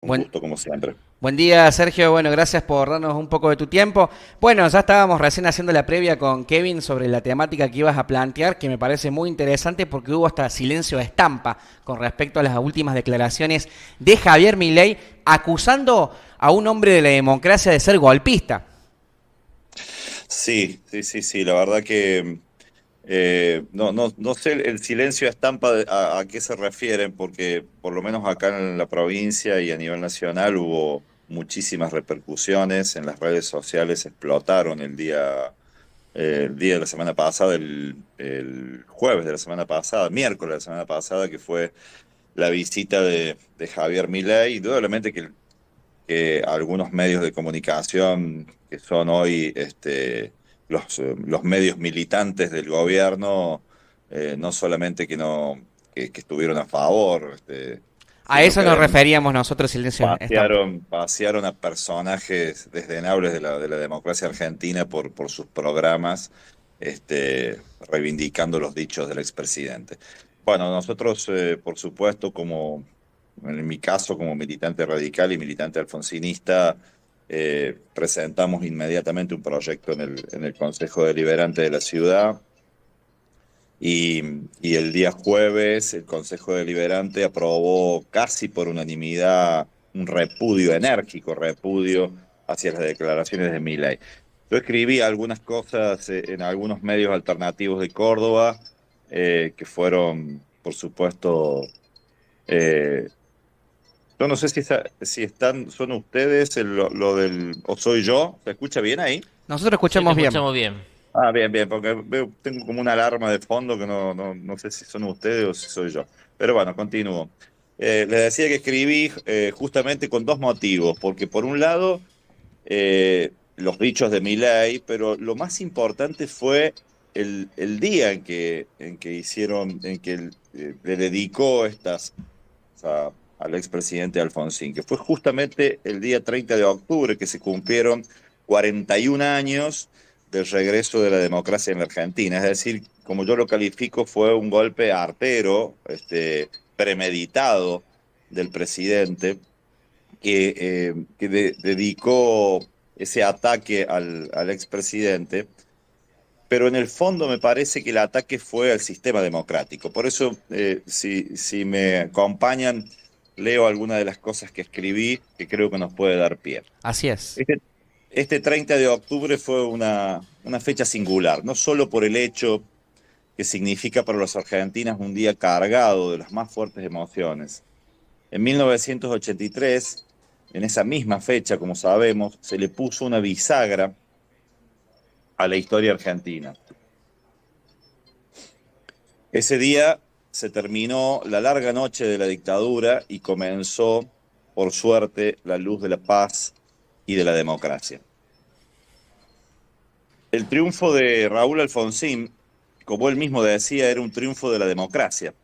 Un Buen, gusto como siempre. buen día, Sergio. Bueno, gracias por darnos un poco de tu tiempo. Bueno, ya estábamos recién haciendo la previa con Kevin sobre la temática que ibas a plantear, que me parece muy interesante porque hubo hasta silencio de estampa con respecto a las últimas declaraciones de Javier Milei acusando a un hombre de la democracia de ser golpista. Sí, sí, sí, sí, la verdad que no sé el silencio de estampa a qué se refieren, porque por lo menos acá en la provincia y a nivel nacional hubo muchísimas repercusiones, en las redes sociales explotaron el día de la semana pasada, el jueves de la semana pasada, miércoles de la semana pasada, que fue la visita de Javier Milei. Indudablemente que algunos medios de comunicación que son hoy los medios militantes del gobierno, no solamente que estuvieron a favor, A sino eso que nos además referíamos nosotros, silencio de estampa. pasearon a personajes desdenables de la democracia argentina por sus programas, reivindicando los dichos del expresidente. Bueno, nosotros, por supuesto, como en mi caso, como militante radical y militante alfonsinista, presentamos inmediatamente un proyecto en el Consejo Deliberante de la ciudad y, y el día jueves el Consejo Deliberante aprobó casi por unanimidad un repudio enérgico, repudio hacia las declaraciones de Milei. Yo escribí algunas cosas en algunos medios alternativos de Córdoba, que fueron, por supuesto, eh, yo no sé si son ustedes lo del, o soy yo. ¿Se escucha bien ahí? Nosotros Sí, te escuchamos bien. escuchamos bien. Ah, bien, bien, porque tengo como una alarma de fondo que no sé si son ustedes o si soy yo. Pero bueno, continúo. Les decía que escribí justamente con dos motivos, porque por un lado, los dichos de Milei, pero lo más importante fue el día en que hicieron, le dedicó al expresidente Alfonsín, que fue justamente el día 30 de octubre que se cumplieron 41 años del regreso de la democracia en la Argentina. Es decir, como yo lo califico, fue un golpe artero, premeditado del presidente, que dedicó ese ataque al expresidente, pero en el fondo me parece que el ataque fue al sistema democrático. Por eso, si me acompañan, leo algunas de las cosas que escribí que creo que nos puede dar pie. Así es. Este, este 30 de octubre fue una fecha singular, no solo por el hecho que significa para los argentinos un día cargado de las más fuertes emociones. En 1983, en esa misma fecha, como sabemos, se le puso una bisagra a la historia argentina. Ese día se terminó la larga noche de la dictadura y comenzó, por suerte, la luz de la paz y de la democracia. El triunfo de Raúl Alfonsín, como él mismo decía, era un triunfo de la democracia.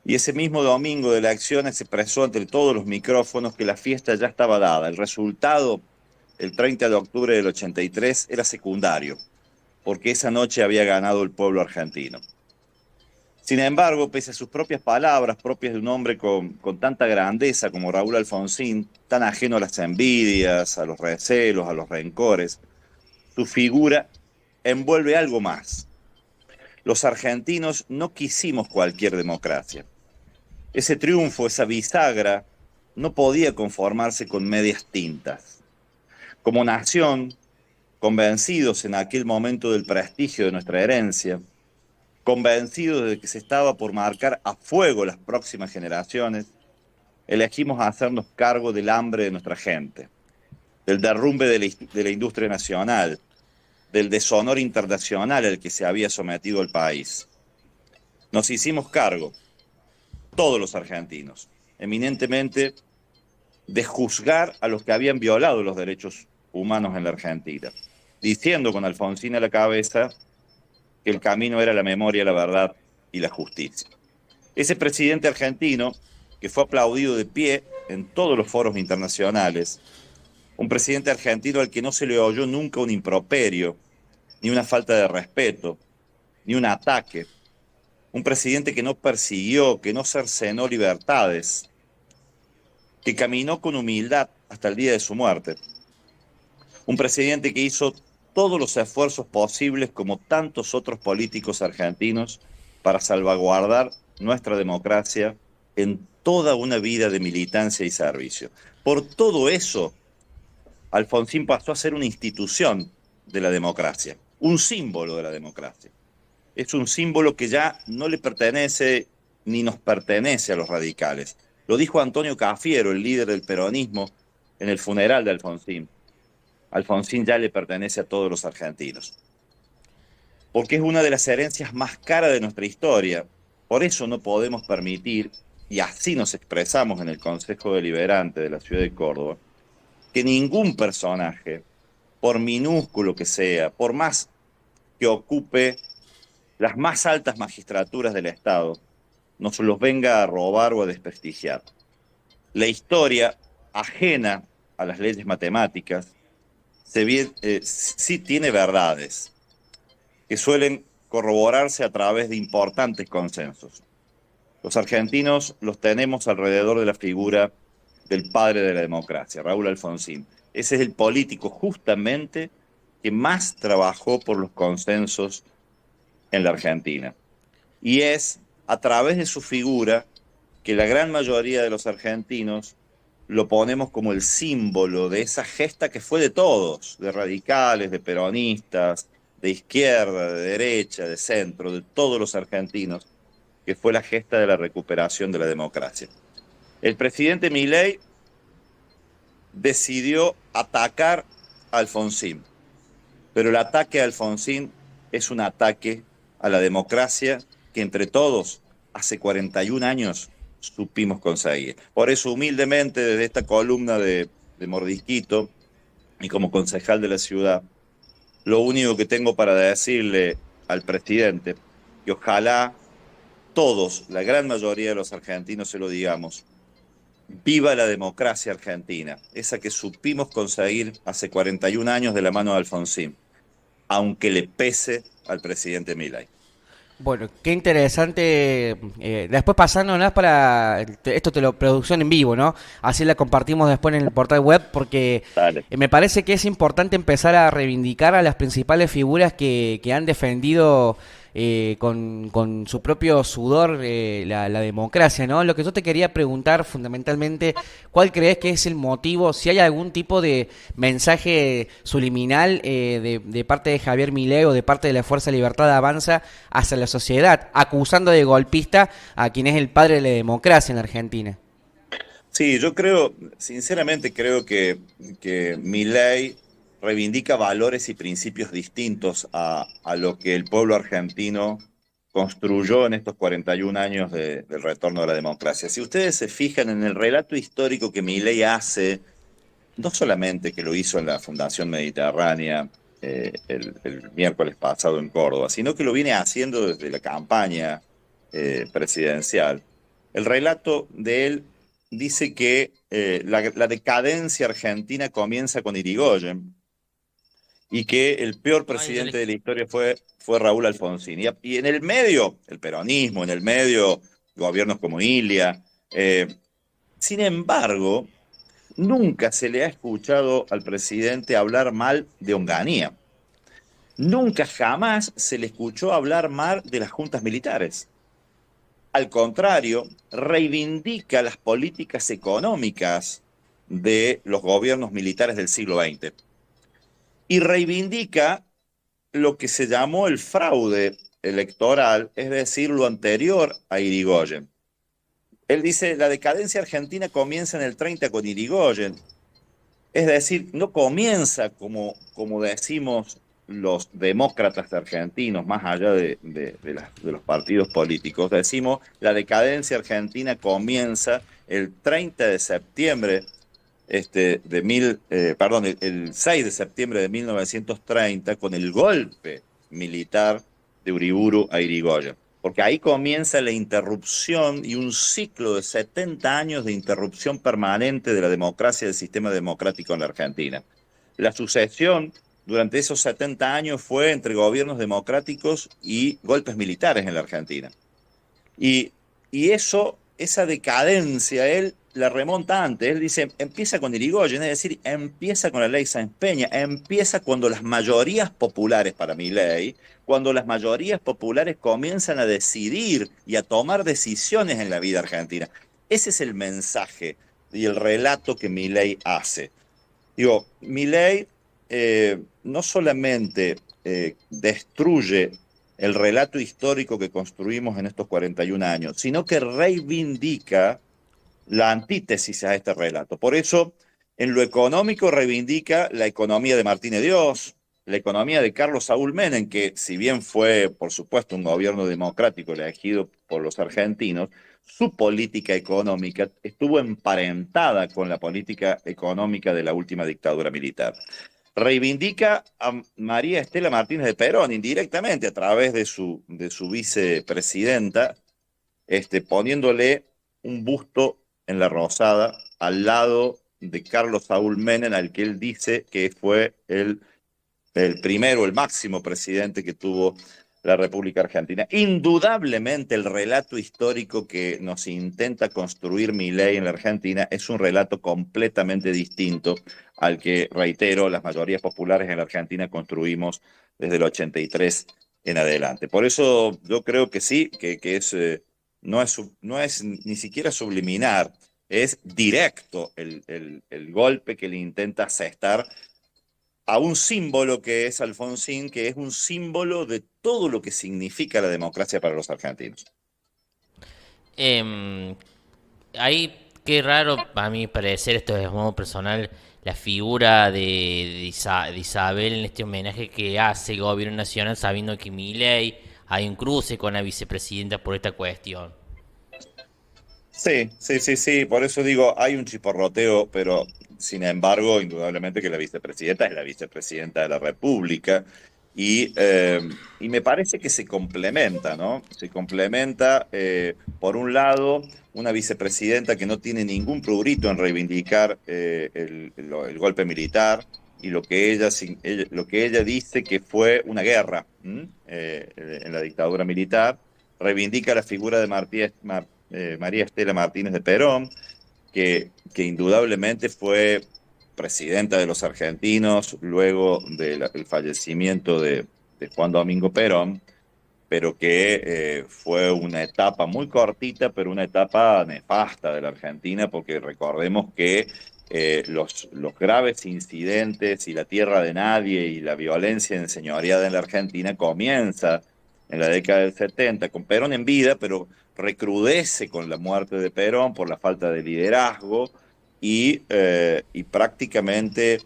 Y ese mismo domingo de la acción se expresó entre todos los micrófonos que la fiesta ya estaba dada. El resultado, el 30 de octubre del 83, era secundario, porque esa noche había ganado el pueblo argentino. Sin embargo, pese a sus propias palabras, propias de un hombre con tanta grandeza como Raúl Alfonsín, tan ajeno a las envidias, a los recelos, a los rencores, su figura envuelve algo más. Los argentinos no quisimos cualquier democracia. Ese triunfo, esa bisagra, no podía conformarse con medias tintas. Como nación, convencidos en aquel momento del prestigio de nuestra herencia, convencidos de que se estaba por marcar a fuego las próximas generaciones, elegimos hacernos cargo del hambre de nuestra gente, del derrumbe de la industria nacional, del deshonor internacional al que se había sometido el país. Nos hicimos cargo, todos los argentinos, eminentemente, de juzgar a los que habían violado los derechos humanos en la Argentina, diciendo con Alfonsín a la cabeza que el camino era la memoria, la verdad y la justicia. Ese presidente argentino, que fue aplaudido de pie en todos los foros internacionales, un presidente argentino al que no se le oyó nunca un improperio, ni una falta de respeto, ni un ataque, un presidente que no persiguió, que no cercenó libertades, que caminó con humildad hasta el día de su muerte. Un presidente que hizo todos los esfuerzos posibles, como tantos otros políticos argentinos, para salvaguardar nuestra democracia en toda una vida de militancia y servicio. Por todo eso, Alfonsín pasó a ser una institución de la democracia, un símbolo de la democracia. Es un símbolo que ya no le pertenece ni nos pertenece a los radicales. Lo dijo Antonio Cafiero, el líder del peronismo, en el funeral de Alfonsín. Alfonsín ya le pertenece a todos los argentinos, porque es una de las herencias más caras de nuestra historia. Por eso no podemos permitir, y así nos expresamos en el Consejo Deliberante de la Ciudad de Córdoba, que ningún personaje, por minúsculo que sea, por más que ocupe las más altas magistraturas del Estado, nos los venga a robar o a desprestigiar. La historia, ajena a las leyes matemáticas, sí tiene verdades que suelen corroborarse a través de importantes consensos. Los argentinos los tenemos alrededor de la figura del padre de la democracia, Raúl Alfonsín. Ese es el político justamente que más trabajó por los consensos en la Argentina. Y es a través de su figura que la gran mayoría de los argentinos lo ponemos como el símbolo de esa gesta que fue de todos, de radicales, de peronistas, de izquierda, de derecha, de centro, de todos los argentinos, que fue la gesta de la recuperación de la democracia. El presidente Milei decidió atacar a Alfonsín, pero el ataque a Alfonsín es un ataque a la democracia que entre todos hace 41 años supimos conseguir. Por eso, humildemente, desde esta columna de Mordisquito y como concejal de la ciudad, lo único que tengo para decirle al presidente, que ojalá todos, la gran mayoría de los argentinos se lo digamos, viva la democracia argentina, esa que supimos conseguir hace 41 años de la mano de Alfonsín, aunque le pese al presidente Milei. Bueno, qué interesante. Después pasándonos para esto te lo producción en vivo, ¿no? Así la compartimos después en el portal web porque Dale. me parece que es importante empezar a reivindicar a las principales figuras que han defendido con su propio sudor la democracia, ¿no? Lo que yo te quería preguntar fundamentalmente, ¿cuál crees que es el motivo? Si hay algún tipo de mensaje subliminal de parte de Javier Milei o de parte de la Fuerza Libertad Avanza hacia la sociedad, acusando de golpista a quien es el padre de la democracia en la Argentina. Sí, yo creo, sinceramente creo que Milei reivindica valores y principios distintos a lo que el pueblo argentino construyó en estos 41 años del retorno de la democracia. Si ustedes se fijan en el relato histórico que Milei hace, no solamente que lo hizo en la Fundación Mediterránea el miércoles pasado en Córdoba, sino que lo viene haciendo desde la campaña presidencial. El relato de él dice que la decadencia argentina comienza con Irigoyen y que el peor presidente de la historia fue Raúl Alfonsín. Y en el medio, el peronismo, en el medio, gobiernos como Ilia. Sin embargo, nunca se le ha escuchado al presidente hablar mal de Onganía. Nunca jamás se le escuchó hablar mal de las juntas militares. Al contrario, reivindica las políticas económicas de los gobiernos militares del siglo XX. Y reivindica lo que se llamó el fraude electoral, es decir, lo anterior a Irigoyen. Él dice, la decadencia argentina comienza en el 30 con Irigoyen. Es decir, no comienza como decimos los demócratas argentinos, más allá de los partidos políticos. Decimos, la decadencia argentina comienza el 30 de septiembre el 6 de septiembre de 1930 con el golpe militar de Uriburu a Irigoyen. Porque ahí comienza la interrupción y un ciclo de 70 años de interrupción permanente de la democracia y del sistema democrático en la Argentina. La sucesión durante esos 70 años fue entre gobiernos democráticos y golpes militares en la Argentina. Y esa decadencia, él la remonta antes. Él dice, empieza con Irigoyen, es decir, empieza con la ley Sáenz Peña, empieza cuando las mayorías populares, para mi ley, cuando las mayorías populares comienzan a decidir y a tomar decisiones en la vida argentina. Ese es el mensaje y el relato que Milei hace. Digo, Milei no solamente destruye el relato histórico que construimos en estos 41 años, sino que reivindica la antítesis a este relato. Por eso, en lo económico reivindica la economía de Martínez Dios, la economía de Carlos Saúl Menem, que si bien fue, por supuesto, un gobierno democrático elegido por los argentinos, su política económica estuvo emparentada con la política económica de la última dictadura militar. Reivindica a María Estela Martínez de Perón indirectamente a través de su vicepresidenta, poniéndole un busto en la Rosada al lado de Carlos Saúl Menem, al que él dice que fue el primero, el máximo presidente que tuvo la República Argentina. Indudablemente el relato histórico que nos intenta construir Milei en la Argentina es un relato completamente distinto al que, reitero, las mayorías populares en la Argentina construimos desde el 83 en adelante. Por eso yo creo que sí, que es, no es ni siquiera subliminar, es directo el golpe que le intenta asestar a un símbolo que es Alfonsín, que es un símbolo de todo lo que significa la democracia para los argentinos. Em, Ahí, qué raro, a mi parecer, esto es de modo personal, la figura de Isabel en este homenaje que hace el gobierno nacional sabiendo que Milei hay un cruce con la vicepresidenta por esta cuestión. Sí, sí, sí, sí, por eso digo, hay un chisporroteo, pero sin embargo, indudablemente que la vicepresidenta es la vicepresidenta de la República y me parece que se complementa, ¿no? Se complementa, por un lado, una vicepresidenta que no tiene ningún prurito en reivindicar el golpe militar y lo que ella dice que fue una guerra en la dictadura militar, reivindica la figura de María Estela Martínez de Perón, que indudablemente fue presidenta de los argentinos luego del fallecimiento de Juan Domingo Perón, pero que fue una etapa muy cortita, pero una etapa nefasta de la Argentina, porque recordemos que los graves incidentes y la tierra de nadie y la violencia enseñoreada en la Argentina comienza en la década del 70 con Perón en vida, pero recrudece con la muerte de Perón por la falta de liderazgo y prácticamente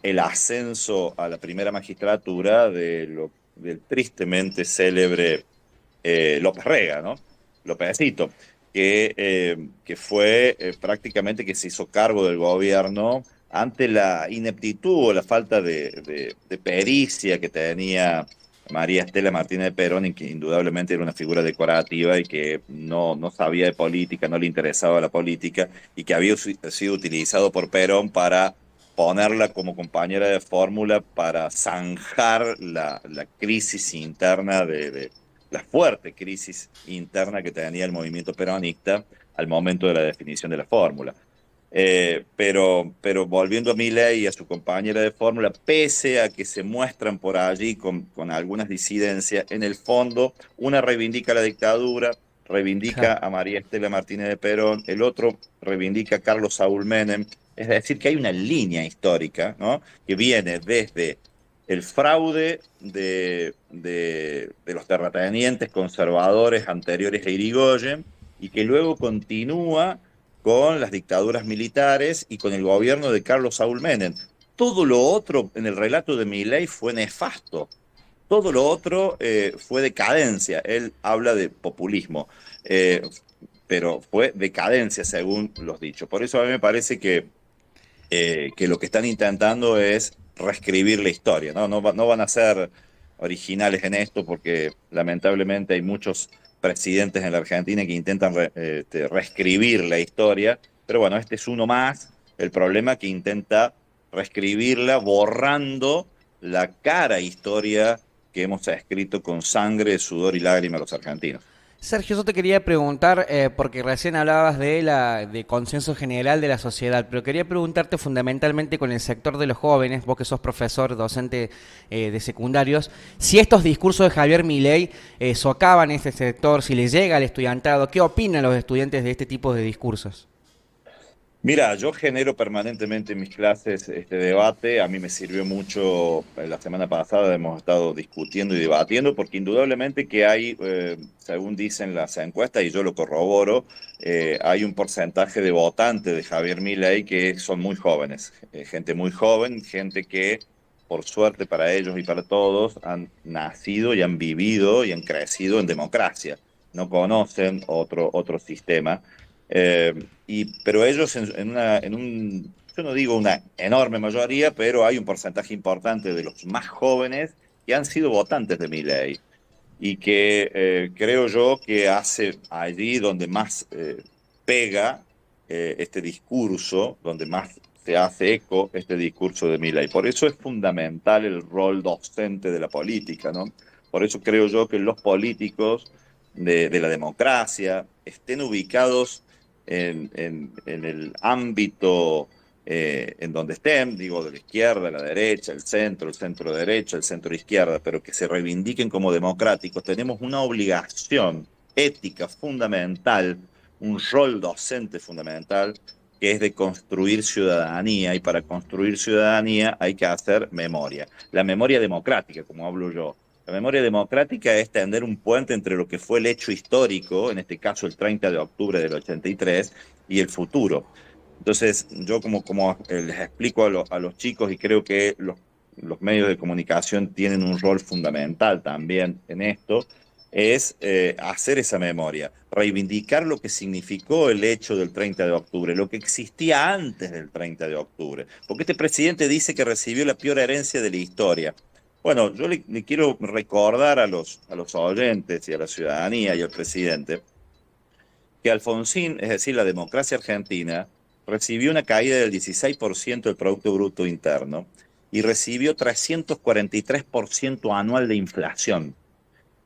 el ascenso a la primera magistratura del tristemente célebre López Rega, ¿no? Lópezito, que fue prácticamente que se hizo cargo del gobierno ante la ineptitud o la falta de pericia que tenía María Estela Martínez de Perón, y que indudablemente era una figura decorativa y que no sabía de política, no le interesaba la política, y que había sido utilizado por Perón para ponerla como compañera de fórmula para zanjar la crisis interna la fuerte crisis interna que tenía el movimiento peronista al momento de la definición de la fórmula. Pero volviendo a Milei y a su compañera de fórmula, pese a que se muestran por allí con algunas disidencias, en el fondo una reivindica la dictadura, reivindica Claro. a María Estela Martínez de Perón, el otro reivindica a Carlos Saúl Menem. Es decir, que hay una línea histórica, ¿no?, que viene desde el fraude de los terratenientes conservadores anteriores a Irigoyen y que luego continúa con las dictaduras militares y con el gobierno de Carlos Saúl Menem. Todo lo otro en el relato de Milei fue nefasto. Todo lo otro fue decadencia. Él habla de populismo, pero fue decadencia según los dichos. Por eso a mí me parece que lo que están intentando es reescribir la historia, ¿no? No van a ser originales en esto porque lamentablemente hay muchos presidentes en la Argentina que intentan reescribir la historia, pero bueno, este es uno más. El problema que intenta reescribirla borrando la cara historia que hemos escrito con sangre, sudor y lágrimas los argentinos. Sergio, yo te quería preguntar, porque recién hablabas de consenso general de la sociedad, pero quería preguntarte fundamentalmente con el sector de los jóvenes, vos que sos profesor, docente de secundarios, si estos discursos de Javier Milei socavan este sector, si le llega al estudiantado, ¿qué opinan los estudiantes de este tipo de discursos? Mira, yo genero permanentemente en mis clases este debate. A mí me sirvió mucho. La semana pasada hemos estado discutiendo y debatiendo, porque indudablemente que hay, según dicen las encuestas, y yo lo corroboro, hay un porcentaje de votantes de Javier Milei que son muy jóvenes, gente muy joven, gente que, por suerte para ellos y para todos, han nacido y han vivido y han crecido en democracia. No conocen otro sistema. Pero ellos yo no digo una enorme mayoría, pero hay un porcentaje importante de los más jóvenes que han sido votantes de Milei y que creo yo que hace allí donde más pega este discurso, donde más se hace eco este discurso de Milei. Por eso es fundamental el rol docente de la política, ¿no? Por eso creo yo que los políticos de la democracia estén ubicados en el ámbito en donde estén, digo, de la izquierda, la derecha, el centro derecha, el centro izquierda, pero que se reivindiquen como democráticos, tenemos una obligación ética fundamental, un rol docente fundamental, que es de construir ciudadanía, y para construir ciudadanía hay que hacer memoria. La memoria democrática, como hablo yo. La memoria democrática es tender un puente entre lo que fue el hecho histórico, en este caso el 30 de octubre del 83, y el futuro. Entonces, yo como les explico a los chicos, y creo que los medios de comunicación tienen un rol fundamental también en esto, es hacer esa memoria, reivindicar lo que significó el hecho del 30 de octubre, lo que existía antes del 30 de octubre. Porque este presidente dice que recibió la peor herencia de la historia. Bueno, yo le quiero recordar a los oyentes y a la ciudadanía y al presidente que Alfonsín, es decir, la democracia argentina, recibió una caída del 16% del Producto Bruto Interno y recibió 343% anual de inflación.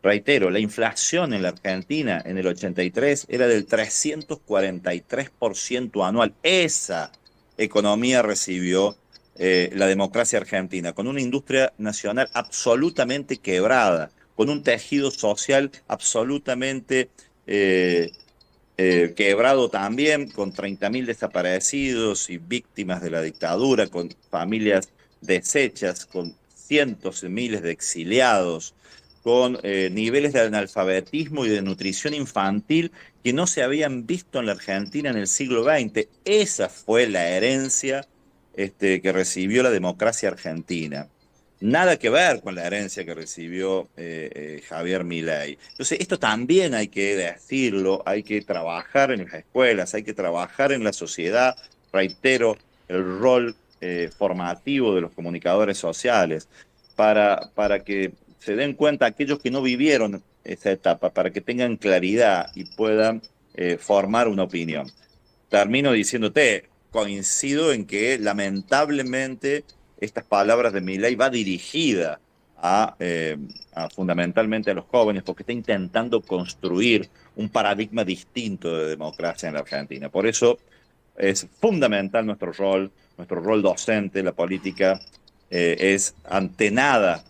Reitero, la inflación en la Argentina en el 83 era del 343% anual. Esa economía recibió la democracia argentina, con una industria nacional absolutamente quebrada, con un tejido social absolutamente quebrado también, con 30.000 desaparecidos y víctimas de la dictadura, con familias deshechas, con cientos de miles de exiliados, con niveles de analfabetismo y de nutrición infantil que no se habían visto en la Argentina en el siglo XX. Esa fue la herencia que recibió la democracia argentina. Nada que ver con la herencia que recibió Javier Milei. Entonces, esto también hay que decirlo, hay que trabajar en las escuelas, hay que trabajar en la sociedad. Reitero, el rol formativo de los comunicadores sociales para que se den cuenta aquellos que no vivieron esa etapa, para que tengan claridad y puedan formar una opinión. Termino diciéndote, coincido en que lamentablemente estas palabras de Milei va dirigida fundamentalmente a los jóvenes, porque está intentando construir un paradigma distinto de democracia en la Argentina. Por eso es fundamental nuestro rol docente. La política es ante nada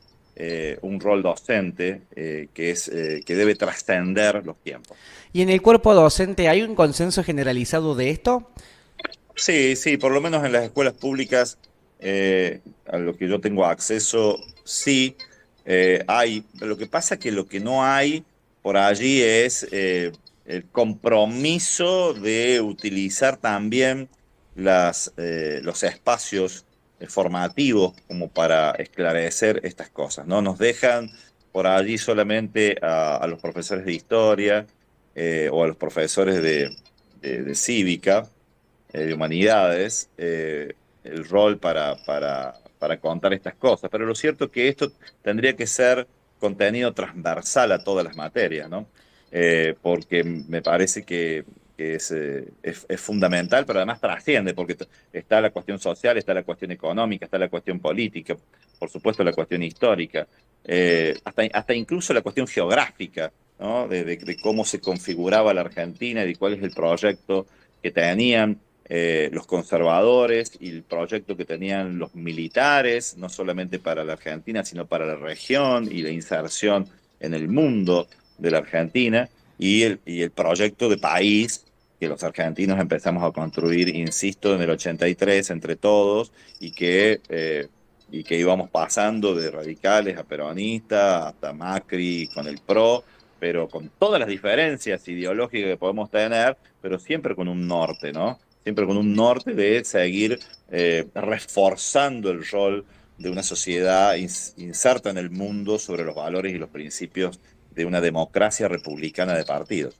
un rol docente que debe trascender los tiempos. ¿Y en el cuerpo docente hay un consenso generalizado de esto? Sí, sí, por lo menos en las escuelas públicas, a lo que yo tengo acceso, sí, hay. Lo que pasa es que lo que no hay por allí es el compromiso de utilizar también los espacios formativos como para esclarecer estas cosas, ¿no? Nos dejan por allí solamente a los profesores de historia o a los profesores de cívica, de humanidades, el rol para contar estas cosas. Pero lo cierto es que esto tendría que ser contenido transversal a todas las materias, ¿no? Porque me parece que es fundamental, pero además trasciende, porque está la cuestión social, está la cuestión económica, está la cuestión política, por supuesto la cuestión histórica, hasta incluso la cuestión geográfica. ¿no? De cómo se configuraba la Argentina y de cuál es el proyecto que tenían los conservadores y el proyecto que tenían los militares, no solamente para la Argentina, sino para la región y la inserción en el mundo de la Argentina, y el proyecto de país que los argentinos empezamos a construir, insisto, en el 83 entre todos, y que íbamos pasando de radicales a peronistas, hasta Macri con el PRO, pero con todas las diferencias ideológicas que podemos tener, pero siempre con un norte, ¿no? Siempre con un norte de seguir reforzando el rol de una sociedad inserta en el mundo sobre los valores y los principios de una democracia republicana de partidos.